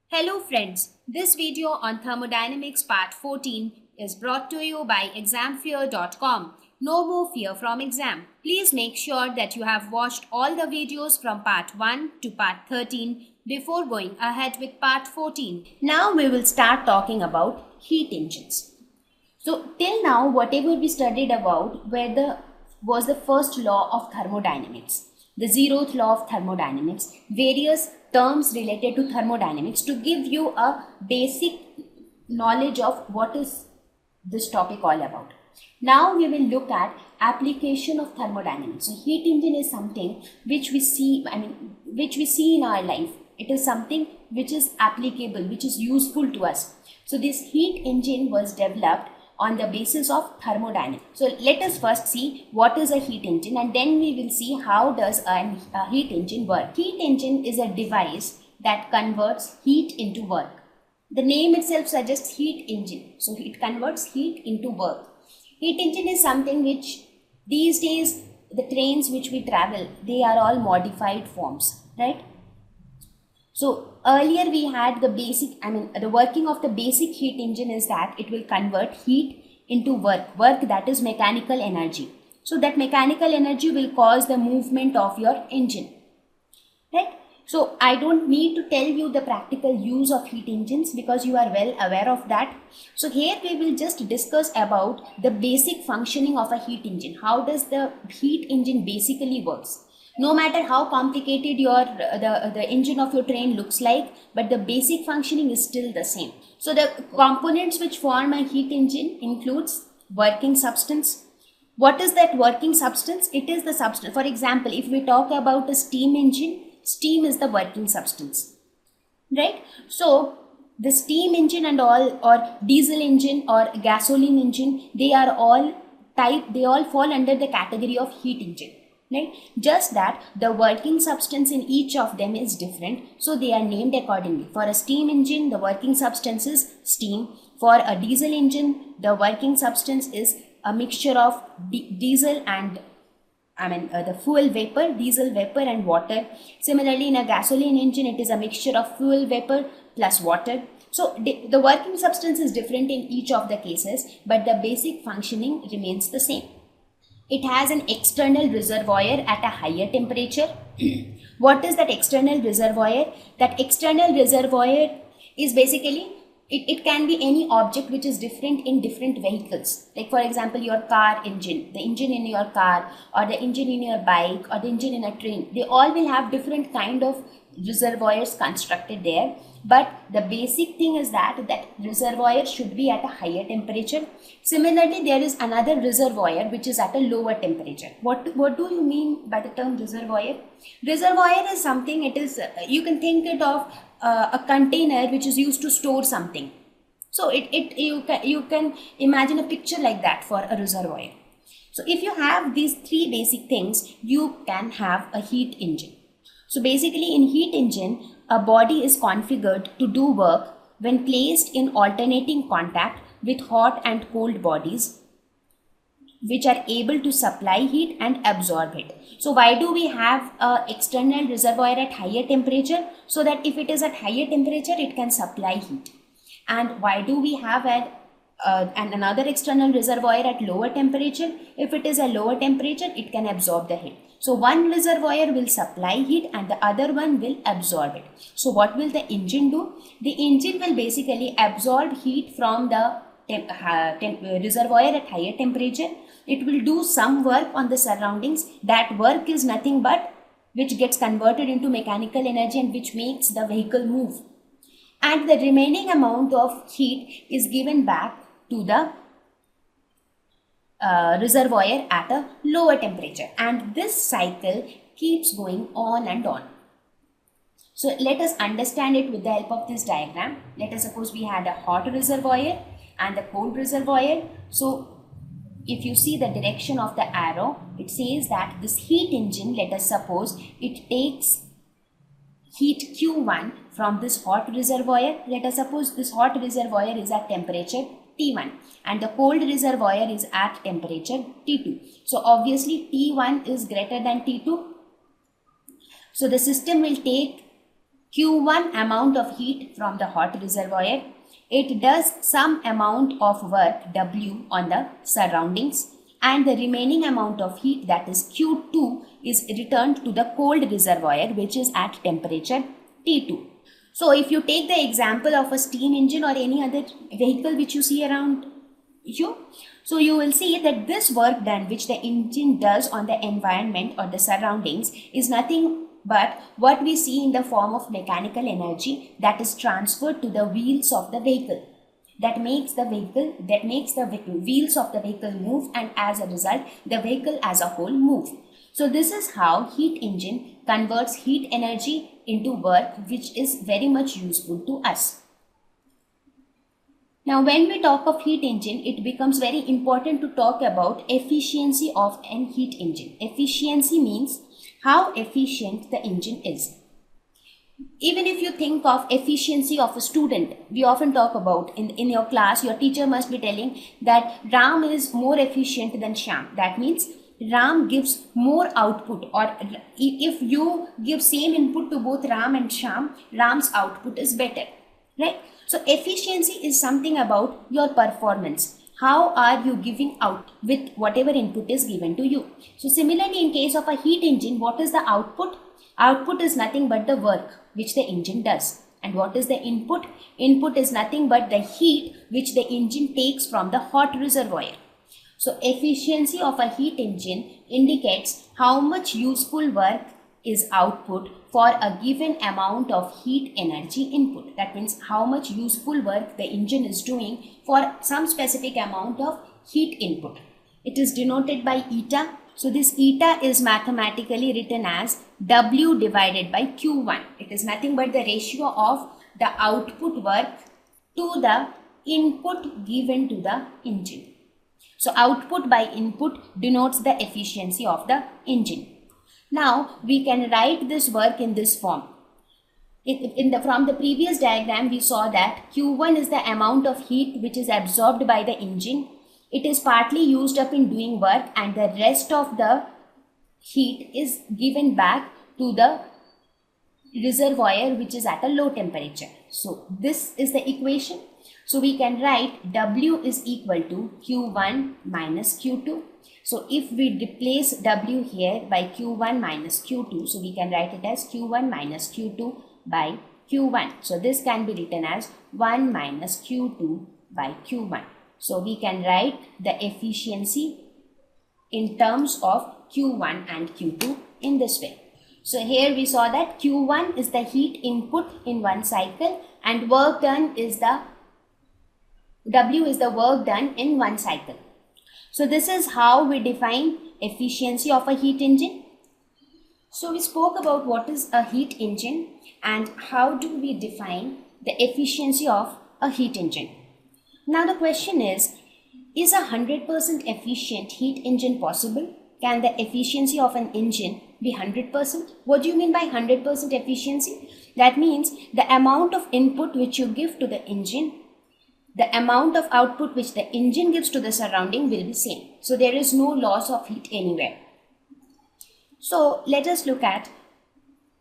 Hello friends, this video on thermodynamics part 14 is brought to you by examfear.com. No more fear from exam. Please make sure that you have watched all the videos from part 1 to part 13 before going ahead with part 14. Now we will start talking about heat engines. So till now whatever we studied about was the first law of thermodynamics, the zeroth law of thermodynamics, various terms related to thermodynamics to give you a basic knowledge of what is this topic all about. Now we will look at application of thermodynamics. So heat engine is something which we see, which we see in our life. It is something which is applicable, which is useful to us. So this heat engine was developed on the basis of thermodynamics. So let us first see what is a heat engine, and then we will see how does a heat engine work. Heat engine is a device that converts heat into work. The name itself suggests heat engine. So it converts heat into work. Heat engine is something which these days the trains which we travel, they are all modified forms, right? So earlier we had the working of the basic heat engine is that it will convert heat into work that is mechanical energy. So that mechanical energy will cause the movement of your engine, right? So I don't need to tell you the practical use of heat engines because you are well aware of that. So here we will just discuss about the basic functioning of a heat engine. How does the heat engine basically works? No matter how complicated the engine of your train looks like, but the basic functioning is still the same. So the components which form a heat engine includes working substance. What is that working substance? It is the substance. For example, if we talk about a steam engine, steam is the working substance, right? So the steam engine and all, or diesel engine or gasoline engine, they all fall under the category of heat engine. Right? Just that the working substance in each of them is different, so they are named accordingly. For a steam engine, the working substance is steam. For a diesel engine, the working substance is a mixture of diesel and the fuel vapor, diesel vapor and water. Similarly, in a gasoline engine, it is a mixture of fuel vapor plus water. So the working substance is different in each of the cases, but the basic functioning remains the same. It has an external reservoir at a higher temperature. What is that external reservoir? That external reservoir is basically, it can be any object which is different in different vehicles. Like for example, your car engine, the engine in your car, or the engine in your bike, or the engine in a train. They all will have different kind of reservoirs constructed there. But the basic thing is that reservoir should be at a higher temperature. Similarly, there is another reservoir which is at a lower temperature. What do you mean by the term reservoir? Reservoir is something, it is, you can think it of a container which is used to store something. So you can imagine a picture like that for a reservoir. So if you have these three basic things, you can have a heat engine. So basically in heat engine, a body is configured to do work when placed in alternating contact with hot and cold bodies which are able to supply heat and absorb it. So why do we have an external reservoir at higher temperature? So that if it is at higher temperature, it can supply heat. And why do we have another external reservoir at lower temperature? If it is a lower temperature, it can absorb the heat. So one reservoir will supply heat and the other one will absorb it. So what will the engine do? The engine will basically absorb heat from the reservoir at higher temperature. It will do some work on the surroundings. That work is nothing but which gets converted into mechanical energy and which makes the vehicle move. And the remaining amount of heat is given back to the reservoir at a lower temperature, and this cycle keeps going on and on. So let us understand it with the help of this diagram. Let us suppose we had a hot reservoir and a cold reservoir. So if you see the direction of the arrow, it says that this heat engine, let us suppose it takes heat Q1 from this hot reservoir. Let us suppose this hot reservoir is at temperature T1 and the cold reservoir is at temperature T2. So obviously T1 is greater than T2. So the system will take Q1 amount of heat from the hot reservoir. It does some amount of work W on the surroundings, and the remaining amount of heat, that is Q2, is returned to the cold reservoir, which is at temperature T2. So if you take the example of a steam engine or any other vehicle which you see around you, so you will see that this work done which the engine does on the environment or the surroundings is nothing but what we see in the form of mechanical energy that is transferred to the wheels of the vehicle, that makes the wheels of the vehicle move, and as a result the vehicle as a whole move. So this is how heat engine converts heat energy into work, which is very much useful to us. Now when we talk of heat engine, it becomes very important to talk about efficiency of an heat engine. Efficiency means how efficient the engine is. Even if you think of efficiency of a student, we often talk about in your class, your teacher must be telling that Ram is more efficient than Shyam. That means Ram gives more output, or if you give same input to both Ram and Shyam, Ram's output is better, right? So efficiency is something about your performance. How are you giving out with whatever input is given to you? So similarly, in case of a heat engine, what is the output? Output is nothing but the work which the engine does. And what is the input? Input is nothing but the heat which the engine takes from the hot reservoir. So efficiency of a heat engine indicates how much useful work is output for a given amount of heat energy input. That means how much useful work the engine is doing for some specific amount of heat input. It is denoted by eta. So this eta is mathematically written as W divided by Q1. It is nothing but the ratio of the output work to the input given to the engine. So output by input denotes the efficiency of the engine. Now we can write this work in this form. From the previous diagram, we saw that Q1 is the amount of heat which is absorbed by the engine. It is partly used up in doing work, and the rest of the heat is given back to the reservoir which is at a low temperature. So this is the equation. So we can write W is equal to Q1 minus Q2. So if we replace W here by Q1 minus Q2, so we can write it as Q1 minus Q2 by Q1. So this can be written as 1 minus Q2 by Q1. So we can write the efficiency in terms of Q1 and Q2 in this way. So here we saw that Q1 is the heat input in one cycle, and work done is the W is the work done in one cycle. So this is how we define efficiency of a heat engine. So we spoke about what is a heat engine and how do we define the efficiency of a heat engine. Now the question is a 100% efficient heat engine possible? Can the efficiency of an engine be 100%? What do you mean by 100% efficiency? That means the amount of input which you give to the engine, the amount of output which the engine gives to the surrounding will be same. So there is no loss of heat anywhere. So let us look at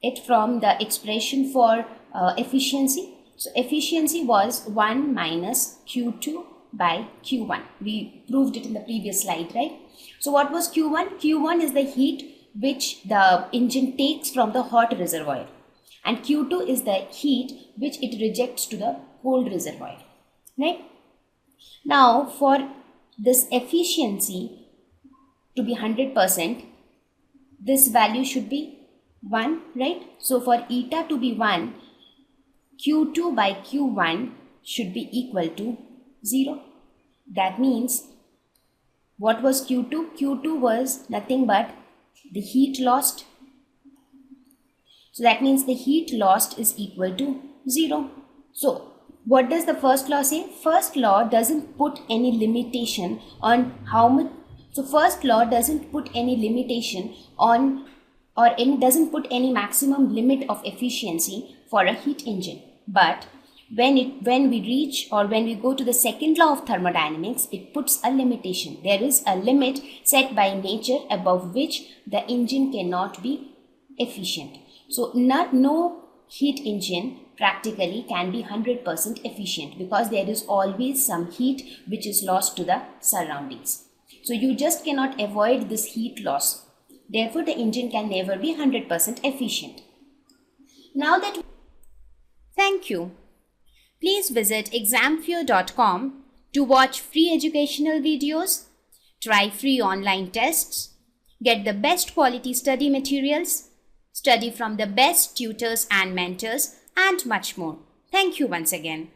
it from the expression for efficiency. So efficiency was 1 minus Q2 by Q1. We proved it in the previous slide, right? So what was Q1? Q1 is the heat which the engine takes from the hot reservoir, and Q2 is the heat which it rejects to the cold reservoir, right? Now for this efficiency to be 100%, this value should be 1, right? So for eta to be 1, Q2 by Q1 should be equal to 0. That means what was Q2? Q2 was nothing but the heat lost. So that means the heat lost is equal to 0. So what does the first law say? First law doesn't put any limitation on how much. So first law doesn't put any limitation on doesn't put any maximum limit of efficiency for a heat engine. But when we reach or when we go to the second law of thermodynamics, it puts a limitation. There is a limit set by nature above which the engine cannot be efficient. So no heat engine practically can be 100% efficient, because there is always some heat which is lost to the surroundings. So you just cannot avoid this heat loss. Therefore, the engine can never be 100% efficient. Now that Thank you. Please visit examfear.com to watch free educational videos, try free online tests, get the best quality study materials, study from the best tutors and mentors, and much more. Thank you once again.